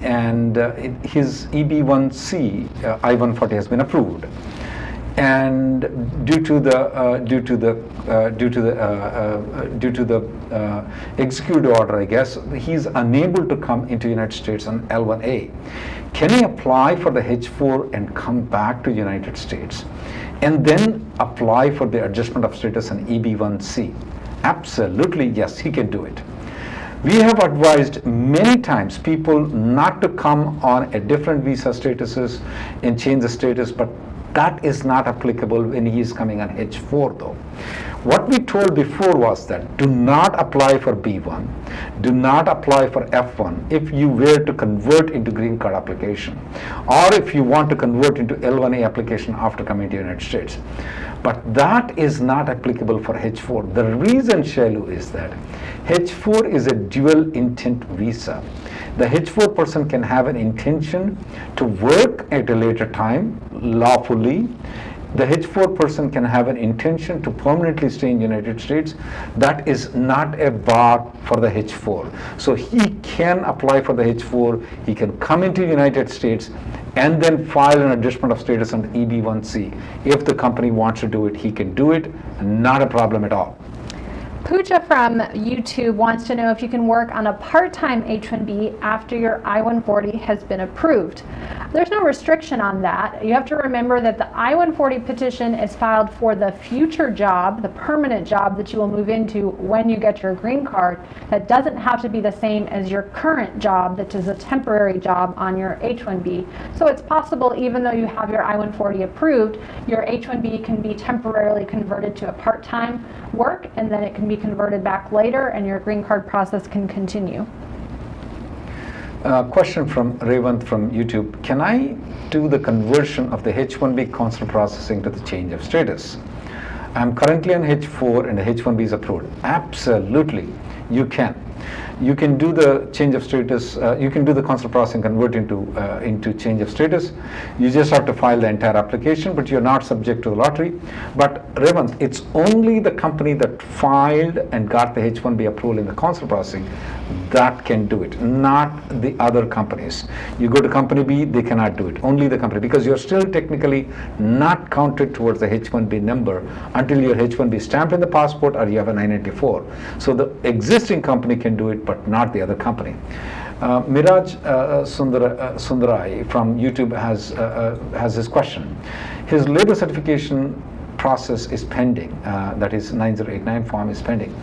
A: and his EB1C I-140 has been approved. And due to the executive order, I guess, he's unable to come into the United States on L1A. Can he apply for the H-4 and come back to the United States, and then apply for the adjustment of status on EB1C? Absolutely, yes, he can do it. We have advised many times people not to come on a different visa statuses and change the status, but that is not applicable when he is coming on H-4 though. What we told before was that do not apply for B1, do not apply for F1 if you were to convert into green card application, or if you want to convert into L1A application after coming to the United States. But that is not applicable for H-4. The reason, Shailu, is that H-4 is a dual intent visa. The H-4 person can have an intention to work at a later time lawfully. The H-4 person can have an intention to permanently stay in the United States. That is not a bar for the H-4. So he can apply for the H-4, he can come into the United States and then file an adjustment of status on the EB1C. If the company wants to do it, he can do it, not a problem at all.
B: Pooja from YouTube wants to know if you can work on a part-time H-1B after your I-140 has been approved. There's no restriction on that. You have to remember that the I-140 petition is filed for the future job, the permanent job that you will move into when you get your green card. That doesn't have to be the same as your current job, that is a temporary job on your H-1B. So it's possible, even though you have your I-140 approved, your H-1B can be temporarily converted to a part-time work, and then it can be converted back later and your green card process can continue.
A: Question from Revant from YouTube. Can I do the conversion of the H-1B consular processing to the change of status? I'm currently on H-4 and the H-1B is approved. Absolutely, you can. You can do the change of status, you can do the consular processing, convert into change of status. You just have to file the entire application, but you're not subject to the lottery. But Revant, it's only the company that filed and got the H-1B approval in the consular processing that can do it, not the other companies. You go to company B, they cannot do it, only the company, because you're still technically not counted towards the H-1B number until your H-1B is stamped in the passport or you have a 994. So the existing company can do it, but not the other company. Miraj Sundarai from YouTube has his question. His labor certification process is pending, that is 9089 form is pending.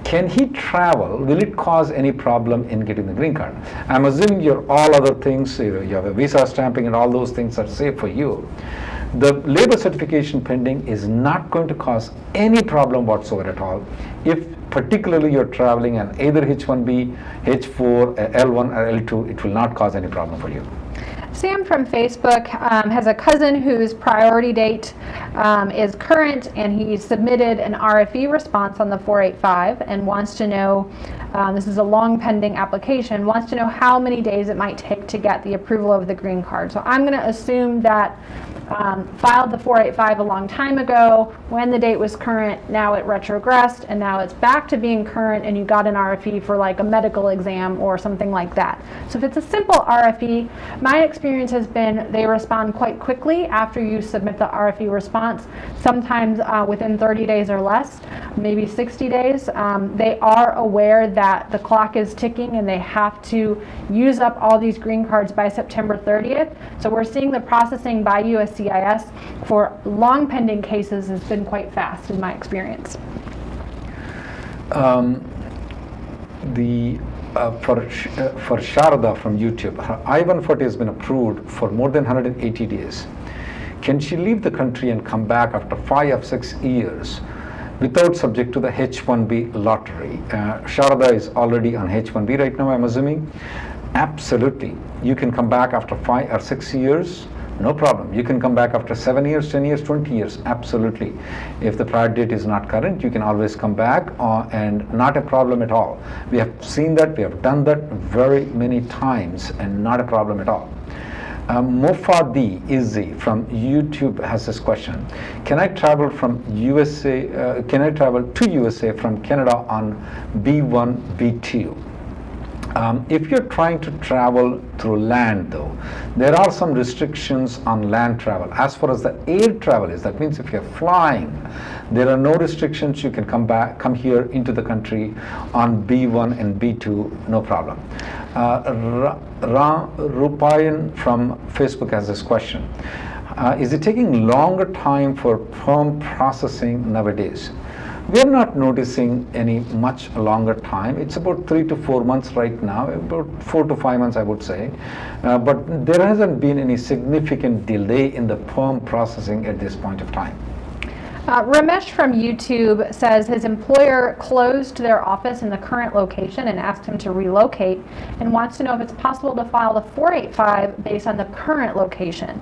A: Can he travel? Will it cause any problem in getting the green card? I'm assuming your all other things, you have a visa stamping and all those things are safe for you. The labor certification pending is not going to cause any problem whatsoever at all. If particularly you're traveling on either H-1B, H-4, L-1 or L-2, it will not cause any problem for you.
B: Sam from Facebook has a cousin whose priority date is current, and he submitted an RFE response on the 485 and wants to know, this is a long pending application, wants to know how many days it might take to get the approval of the green card. So I'm going to assume that filed the 485 a long time ago, when the date was current, now it retrogressed, and now it's back to being current, and you got an RFE for like a medical exam or something like that. So if it's a simple RFE, my experience has been they respond quite quickly after you submit the RFE response, sometimes within 30 days or less, maybe 60 days. They are aware that the clock is ticking and they have to use up all these green cards by September 30th. So we're seeing the processing by USCIS for long pending cases has been quite fast in my experience.
A: For Sharada from YouTube, her I-140 has been approved for more than 180 days. Can she leave the country and come back after 5 or 6 years without subject to the H-1B lottery? Sharada is already on H-1B right now, I'm assuming. Absolutely. You can come back after 5 or 6 years. No problem. You can come back after 7 years, 10 years, 20 years. Absolutely. If the prior date is not current, you can always come back and not a problem at all. We have seen that, we have done that very many times and not a problem at all. Mofadi Izzy from YouTube has this question. Can I travel from USA, can I travel to USA from Canada on B1, B2? If you're trying to travel through land though, there are some restrictions on land travel. As far as the air travel is, that means if you're flying, there are no restrictions. You can come here into the country on B1 and B2, no problem. Rupayan from Facebook has this question. Is it taking longer time for PERM processing nowadays? We are not noticing any much longer time. It's about 3 to 4 months right now, about 4 to 5 months I would say. But there hasn't been any significant delay in the PERM processing at this point of time.
B: Ramesh from YouTube says his employer closed their office in the current location and asked him to relocate, and wants to know if it's possible to file the 485 based on the current location.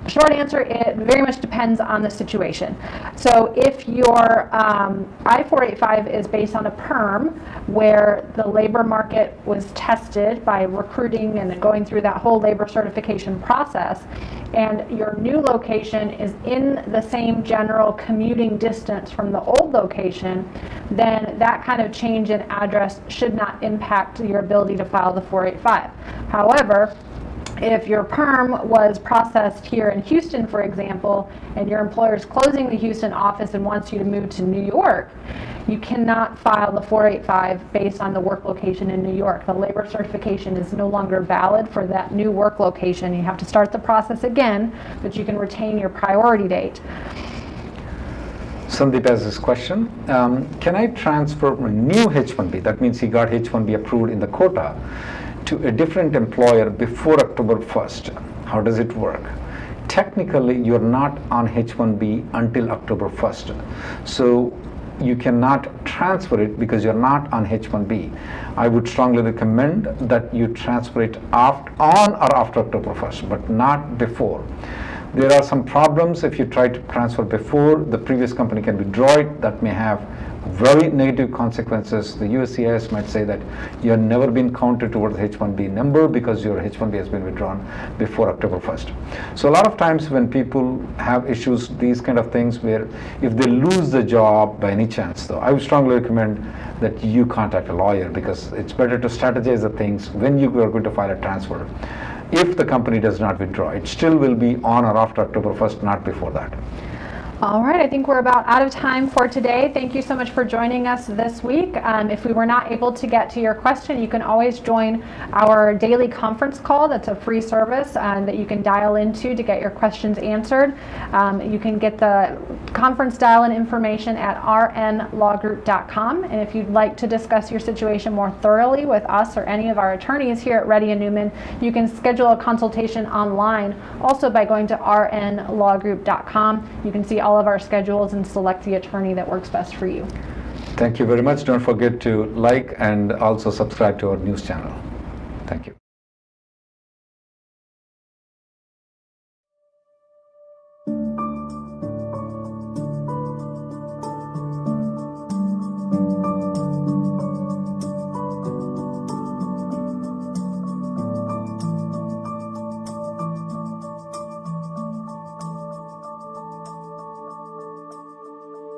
B: Short answer, it very much depends on the situation. So if your I-485 is based on a PERM, where the labor market was tested by recruiting and going through that whole labor certification process, and your new location is in the same general commuting distance from the old location, then that kind of change in address should not impact your ability to file the 485. However, if your PERM was processed here in Houston, for example, and your employer is closing the Houston office and wants you to move to New York, you cannot file the 485 based on the work location in New York. The labor certification is no longer valid for that new work location. You have to start the process again, but you can retain your priority date.
A: Sandeep has this question. Can I transfer a new H-1B, that means he got H-1B approved in the quota, to a different employer before October 1st? How does it work? Technically, you're not on H-1B until October 1st. So you cannot transfer it because you're not on H-1B. I would strongly recommend that you transfer it on or after October 1st, but not before. There are some problems if you try to transfer before. The previous company can withdraw it. That may have very negative consequences. The USCIS might say that you have never been counted towards the H-1B number because your H-1B has been withdrawn before October 1st. So a lot of times when people have issues, these kind of things, where if they lose the job by any chance though, I would strongly recommend that you contact a lawyer, because it's better to strategize the things when you are going to file a transfer. If the company does not withdraw, it still will be on or after October 1st, not before that.
B: All right, I think we're about out of time for today. Thank you so much for joining us this week. If we were not able to get to your question, you can always join our daily conference call. That's a free service that you can dial into to get your questions answered. You can get the conference dial-in information at rnlawgroup.com. And if you'd like to discuss your situation more thoroughly with us or any of our attorneys here at Reddy and Neumann, you can schedule a consultation online also by going to rnlawgroup.com. You can see all of our schedules and select the attorney that works best for you.
A: Thank you very much. Don't forget to like and also subscribe to our news channel. Thank you.